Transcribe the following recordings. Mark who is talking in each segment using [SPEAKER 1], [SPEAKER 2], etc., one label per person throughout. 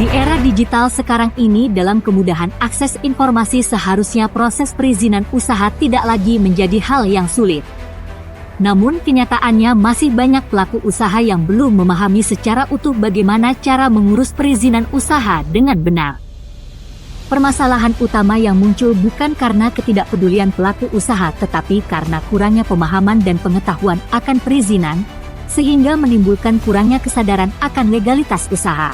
[SPEAKER 1] Di era digital sekarang ini, dalam kemudahan akses informasi, seharusnya proses perizinan usaha tidak lagi menjadi hal yang sulit. Namun kenyataannya masih banyak pelaku usaha yang belum memahami secara utuh bagaimana cara mengurus perizinan usaha dengan benar. Permasalahan utama yang muncul bukan karena ketidakpedulian pelaku usaha, tetapi karena kurangnya pemahaman dan pengetahuan akan perizinan, sehingga menimbulkan kurangnya kesadaran akan legalitas usaha.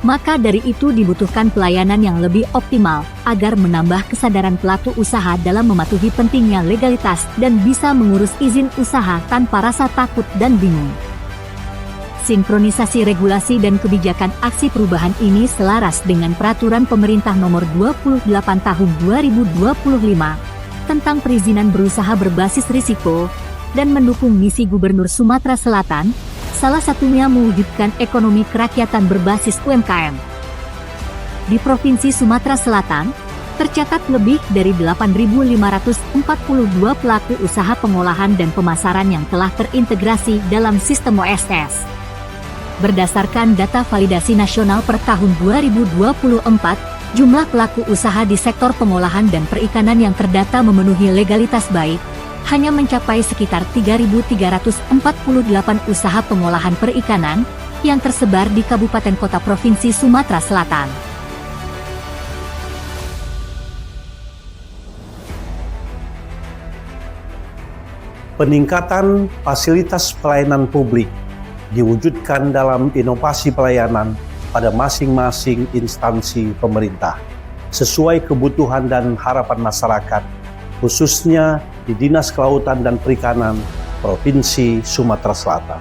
[SPEAKER 1] Maka dari itu dibutuhkan pelayanan yang lebih optimal agar menambah kesadaran pelaku usaha dalam mematuhi pentingnya legalitas dan bisa mengurus izin usaha tanpa rasa takut dan bingung. Sinkronisasi regulasi dan kebijakan aksi perubahan ini selaras dengan Peraturan Pemerintah Nomor 28 Tahun 2025 tentang perizinan berusaha berbasis risiko dan mendukung misi Gubernur Sumatera Selatan, salah satunya mewujudkan ekonomi kerakyatan berbasis UMKM. Di Provinsi Sumatera Selatan, tercatat lebih dari 8.542 pelaku usaha pengolahan dan pemasaran yang telah terintegrasi dalam sistem OSS. Berdasarkan data validasi nasional per tahun 2024, jumlah pelaku usaha di sektor pengolahan dan perikanan yang terdata memenuhi legalitas baik hanya mencapai sekitar 3.348 usaha pengolahan perikanan yang tersebar di kabupaten kota Provinsi Sumatera Selatan.
[SPEAKER 2] Peningkatan fasilitas pelayanan publik diwujudkan dalam inovasi pelayanan pada masing-masing instansi pemerintah, sesuai kebutuhan dan harapan masyarakat, khususnya di Dinas Kelautan dan Perikanan Provinsi Sumatera Selatan.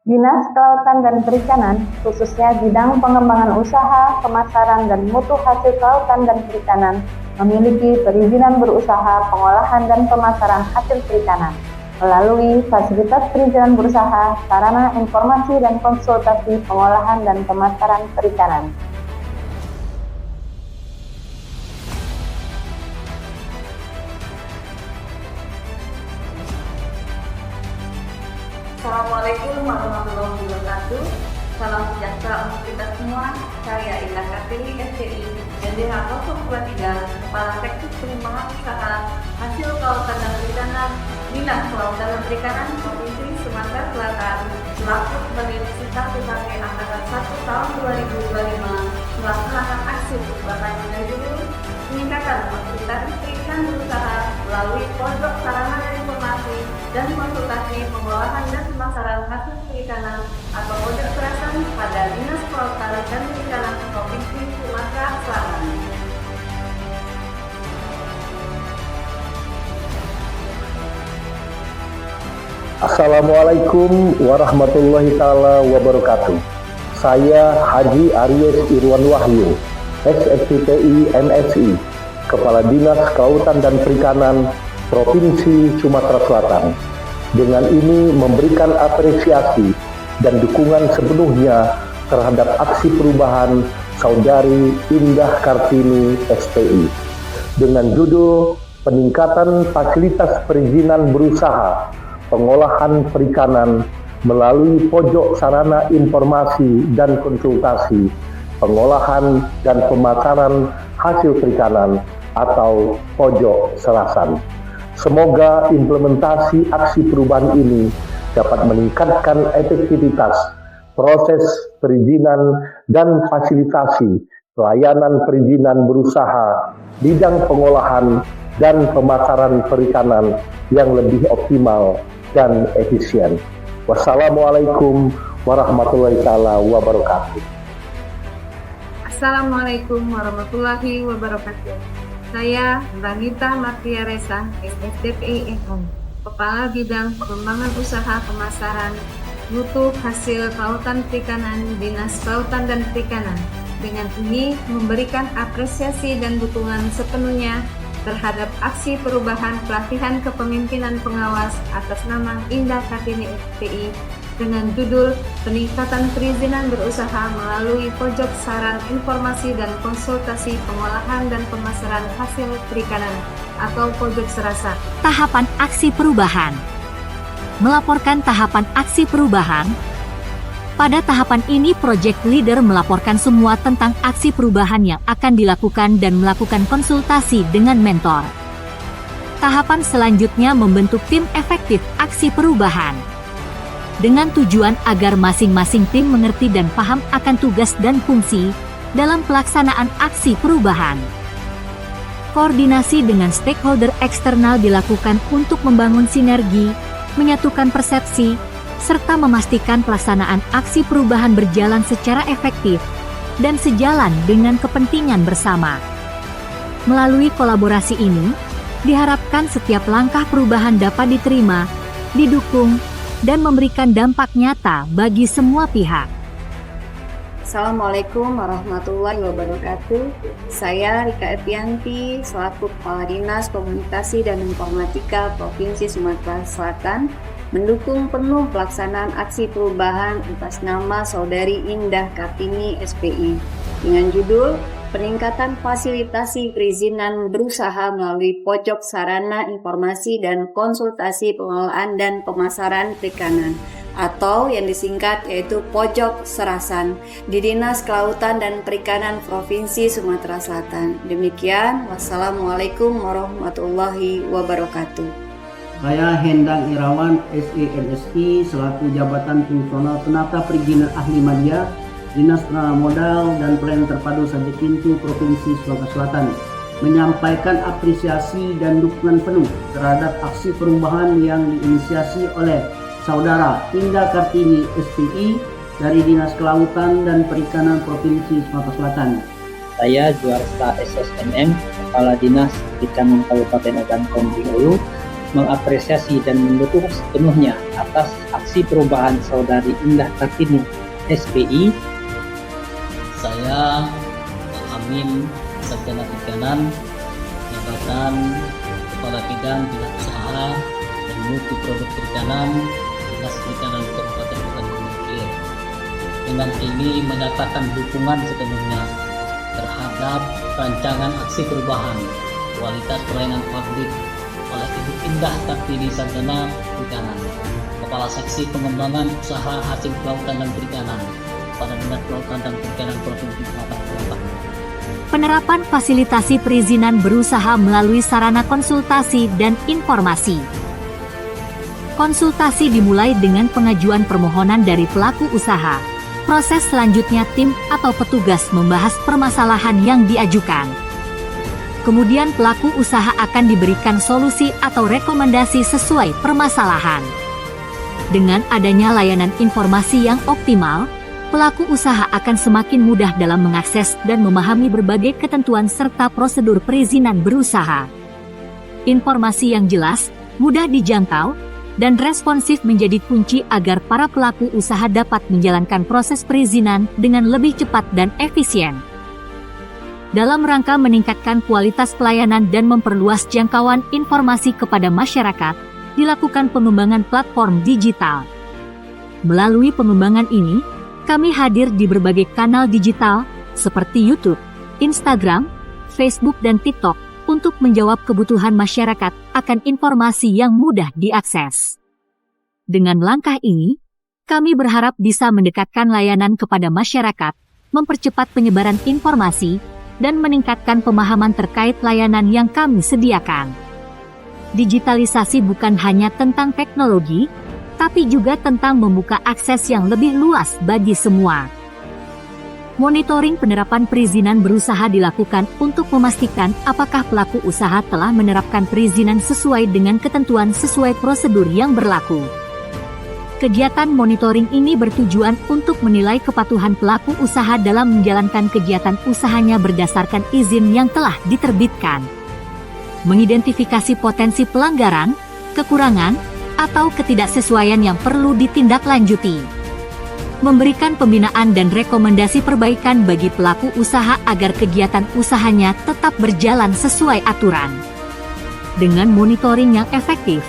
[SPEAKER 3] Dinas Kelautan dan Perikanan, khususnya bidang pengembangan usaha, pemasaran, dan mutu hasil kelautan dan perikanan, memiliki perizinan berusaha, pengolahan, dan pemasaran hasil perikanan melalui fasilitas perizinan berusaha, sarana informasi dan konsultasi pengolahan dan pemasaran perikanan.
[SPEAKER 4] Assalamualaikum warahmatullahi wabarakatuh. Salam sejahtera untuk kita semua. Saya Indah Kartini, SCI, DNDH 023, Kepala Sektor Pengembangan Usaha Hasil Kelautan dan Perikanan, Dinas Kelautan dan Perikanan Provinsi Sumatera Selatan, selaku sebagai peserta PKP Angkatan 1 tahun 2025, melaksanakan aksi perubahan dengan judul peningkatan fasilitas perizinan berusaha melalui pojok sarana dan informasi dan konsultasi pengolahan dan pemasaran hasil perikanan atau pojok serasan pada Dinas Kelautan dan Perikanan Provinsi Sumatera Selatan.
[SPEAKER 5] Assalamualaikum warahmatullahi taala wabarakatuh. Saya Haji Aries Irwan Wahyu, SFPTI MSI, Kepala Dinas Kelautan dan Perikanan Provinsi Sumatera Selatan. Dengan ini memberikan apresiasi dan dukungan sepenuhnya terhadap aksi perubahan Saudari Indah Kartini SPI dengan judul peningkatan fasilitas perizinan berusaha pengolahan perikanan melalui pojok sarana informasi dan konsultasi pengolahan dan pemasaran hasil perikanan atau pojok serasan. Semoga implementasi aksi perubahan ini dapat meningkatkan efektivitas proses perizinan dan fasilitasi pelayanan perizinan berusaha bidang pengolahan dan pemasaran perikanan yang lebih optimal dan efisien. Wassalamualaikum warahmatullahi wabarakatuh.
[SPEAKER 6] Assalamualaikum warahmatullahi wabarakatuh. Saya Ranita Martia Resa, SFPTI MM, Kepala Bidang Pengembangan Usaha Pemasaran Mutu Hasil Kelautan Perikanan Dinas Kelautan dan Perikanan. Dengan ini memberikan apresiasi dan dukungan sepenuhnya terhadap aksi perubahan pelatihan kepemimpinan pengawas atas nama Indah Kartini SPI dengan judul peningkatan perizinan berusaha melalui pojok saran informasi dan konsultasi pengolahan dan pemasaran hasil perikanan atau pojok serasa.
[SPEAKER 1] Tahapan aksi perubahan. Melaporkan tahapan aksi perubahan. Pada tahapan ini, project leader melaporkan semua tentang aksi perubahan yang akan dilakukan dan melakukan konsultasi dengan mentor. Tahapan selanjutnya membentuk tim efektif aksi perubahan. Dengan tujuan agar masing-masing tim mengerti dan paham akan tugas dan fungsi dalam pelaksanaan aksi perubahan. Koordinasi dengan stakeholder eksternal dilakukan untuk membangun sinergi, menyatukan persepsi, serta memastikan pelaksanaan aksi perubahan berjalan secara efektif dan sejalan dengan kepentingan bersama. Melalui kolaborasi ini, diharapkan setiap langkah perubahan dapat diterima, didukung, dan memberikan dampak nyata bagi semua pihak.
[SPEAKER 6] Assalamualaikum warahmatullahi wabarakatuh. Saya Rika Epianti, selaku Kepala Dinas Komunikasi dan Informatika Provinsi Sumatera Selatan, mendukung penuh pelaksanaan aksi perubahan atas nama Saudari Indah Kartini SPI dengan judul Peningkatan Fasilitasi Perizinan Berusaha melalui Pojok Sarana Informasi dan Konsultasi Pengelolaan dan Pemasaran Perikanan, atau yang disingkat yaitu Pojok Serasan di Dinas Kelautan dan Perikanan Provinsi Sumatera Selatan. Demikian, wassalamualaikum warahmatullahi wabarakatuh.
[SPEAKER 7] Saya Hendang Irawan, SEMSI, selaku Jabatan Fungsional Penata Perizinan Ahli Media, Dinas Penanaman Modal dan Pelayanan Terpadu Satu Pintu Provinsi Sumatera Selatan, menyampaikan apresiasi dan dukungan penuh terhadap aksi perubahan yang diinisiasi oleh Saudara Indah Kartini SPI dari Dinas Kelautan dan Perikanan Provinsi Sumatera Selatan.
[SPEAKER 8] Saya Juarsa SSNM, Kepala Dinas Perikanan Kabupaten Agam Bengkulu, mengapresiasi dan mendukung sepenuhnya atas aksi perubahan Saudari Indah Kartini SPI. Saya Amin Sarjana Perikanan, Jabatan Kepala Bidang Bidang Usaha dan Mutu Produk Perikanan, Dinas Perikanan Kabupaten Agam Bengkulu. Dengan ini menyatakan dukungan sepenuhnya terhadap rancangan aksi perubahan kualitas pelayanan publik oleh Ibu Indah Kartini Sarjana Perikanan, Kepala Seksi Pengembangan Usaha Hasil Kelautan dan Perikanan pada Dinas Kelautan dan Perikanan Provinsi Sumatera Selatan.
[SPEAKER 1] Penerapan fasilitasi perizinan berusaha melalui sarana konsultasi dan informasi. Konsultasi dimulai dengan pengajuan permohonan dari pelaku usaha. Proses selanjutnya tim atau petugas membahas permasalahan yang diajukan. Kemudian pelaku usaha akan diberikan solusi atau rekomendasi sesuai permasalahan. Dengan adanya layanan informasi yang optimal, pelaku usaha akan semakin mudah dalam mengakses dan memahami berbagai ketentuan serta prosedur perizinan berusaha. Informasi yang jelas, mudah dijangkau, dan responsif menjadi kunci agar para pelaku usaha dapat menjalankan proses perizinan dengan lebih cepat dan efisien. Dalam rangka meningkatkan kualitas pelayanan dan memperluas jangkauan informasi kepada masyarakat, dilakukan pengembangan platform digital. Melalui pengembangan ini, kami hadir di berbagai kanal digital seperti YouTube, Instagram, Facebook, dan TikTok untuk menjawab kebutuhan masyarakat akan informasi yang mudah diakses. Dengan langkah ini, kami berharap bisa mendekatkan layanan kepada masyarakat, mempercepat penyebaran informasi, dan meningkatkan pemahaman terkait layanan yang kami sediakan. Digitalisasi bukan hanya tentang teknologi, tapi juga tentang membuka akses yang lebih luas bagi semua. Monitoring penerapan perizinan berusaha dilakukan untuk memastikan apakah pelaku usaha telah menerapkan perizinan sesuai dengan ketentuan sesuai prosedur yang berlaku. Kegiatan monitoring ini bertujuan untuk menilai kepatuhan pelaku usaha dalam menjalankan kegiatan usahanya berdasarkan izin yang telah diterbitkan. Mengidentifikasi potensi pelanggaran, kekurangan, atau ketidaksesuaian yang perlu ditindaklanjuti. Memberikan pembinaan dan rekomendasi perbaikan bagi pelaku usaha agar kegiatan usahanya tetap berjalan sesuai aturan. Dengan monitoring yang efektif,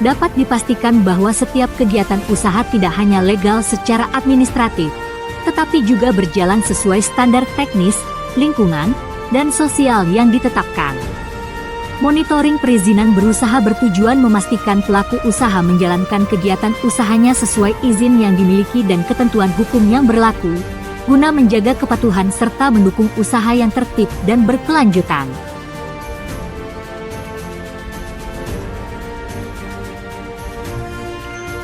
[SPEAKER 1] dapat dipastikan bahwa setiap kegiatan usaha tidak hanya legal secara administratif, tetapi juga berjalan sesuai standar teknis, lingkungan, dan sosial yang ditetapkan. Monitoring perizinan berusaha bertujuan memastikan pelaku usaha menjalankan kegiatan usahanya sesuai izin yang dimiliki dan ketentuan hukum yang berlaku, guna menjaga kepatuhan serta mendukung usaha yang tertib dan berkelanjutan.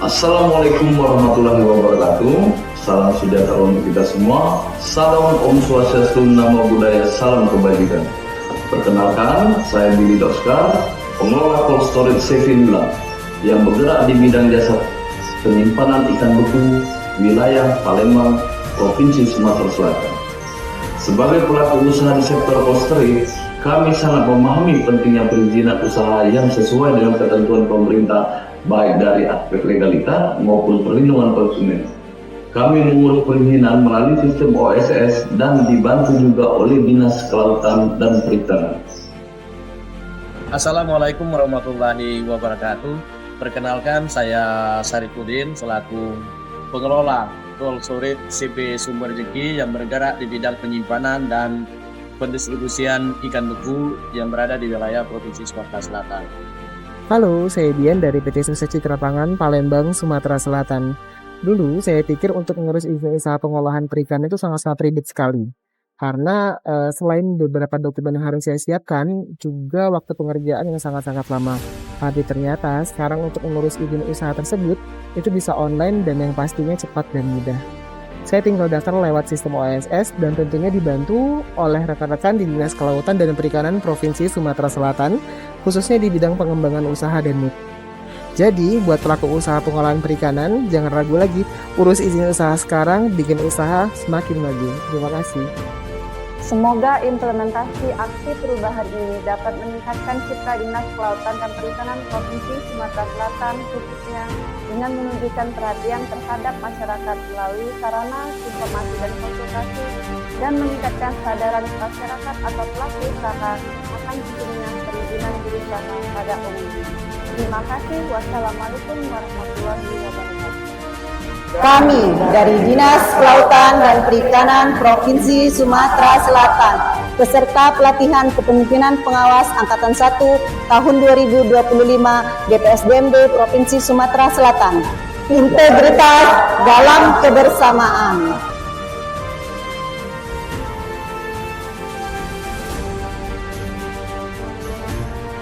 [SPEAKER 9] Assalamualaikum warahmatullahi wabarakatuh. Salam sejahtera untuk kita semua. Salam Om Swastiastu, Namo Buddhaya, salam kebajikan. Perkenalkan, saya Billy Doskar, pengelola Cold Storage Sevinula yang bergerak di bidang jasa penyimpanan ikan beku wilayah Palembang, Provinsi Sumatera Selatan. Sebagai pelaku usaha di sektor cold storage, kami sangat memahami pentingnya perizinan usaha yang sesuai dengan ketentuan pemerintah, baik dari aspek legalitas maupun perlindungan konsumen. Kami mengurus perizinan melalui sistem OSS dan dibantu juga oleh Dinas Kelautan dan Perikanan.
[SPEAKER 10] Assalamualaikum warahmatullahi wabarakatuh. Perkenalkan, saya Saripudin selaku pengelola Cold Storage CP Sumber Rezeki yang bergerak di bidang penyimpanan dan pendistribusian ikan beku yang berada di wilayah Provinsi Sumatera Selatan.
[SPEAKER 11] Halo, saya Dian dari PT Sukses Citra Pangan, Palembang, Sumatera Selatan. Dulu saya pikir untuk mengurus izin usaha pengolahan perikanan itu sangat-sangat ribet sekali. Karena selain beberapa dokumen yang harus saya siapkan, juga waktu pengerjaan yang sangat-sangat lama. Tapi ternyata sekarang untuk mengurus izin usaha tersebut, itu bisa online dan yang pastinya cepat dan mudah. Saya tinggal daftar lewat sistem OSS dan tentunya dibantu oleh rekan-rekan di Dinas Kelautan dan Perikanan Provinsi Sumatera Selatan, khususnya di bidang pengembangan usaha dan mutu. Jadi, buat pelaku usaha pengolahan perikanan, jangan ragu lagi, urus izin usaha sekarang, bikin usaha semakin maju. Terima kasih.
[SPEAKER 3] Semoga implementasi aksi perubahan ini dapat meningkatkan citra Dinas Kelautan dan Perikanan Provinsi Sumatera Selatan, khususnya dengan menunjukkan perhatian terhadap masyarakat melalui sarana informasi dan konsultasi, dan meningkatkan kesadaran masyarakat atau pelaku usaha akan pentingnya perizinan berusaha pada umumnya. Terima kasih. Wassalamualaikum warahmatullahi wabarakatuh.
[SPEAKER 12] Kami dari Dinas Kelautan dan Perikanan Provinsi Sumatera Selatan, peserta pelatihan kepemimpinan pengawas Angkatan 1 tahun 2025 DPSDMD Provinsi Sumatera Selatan. Integritas dalam kebersamaan.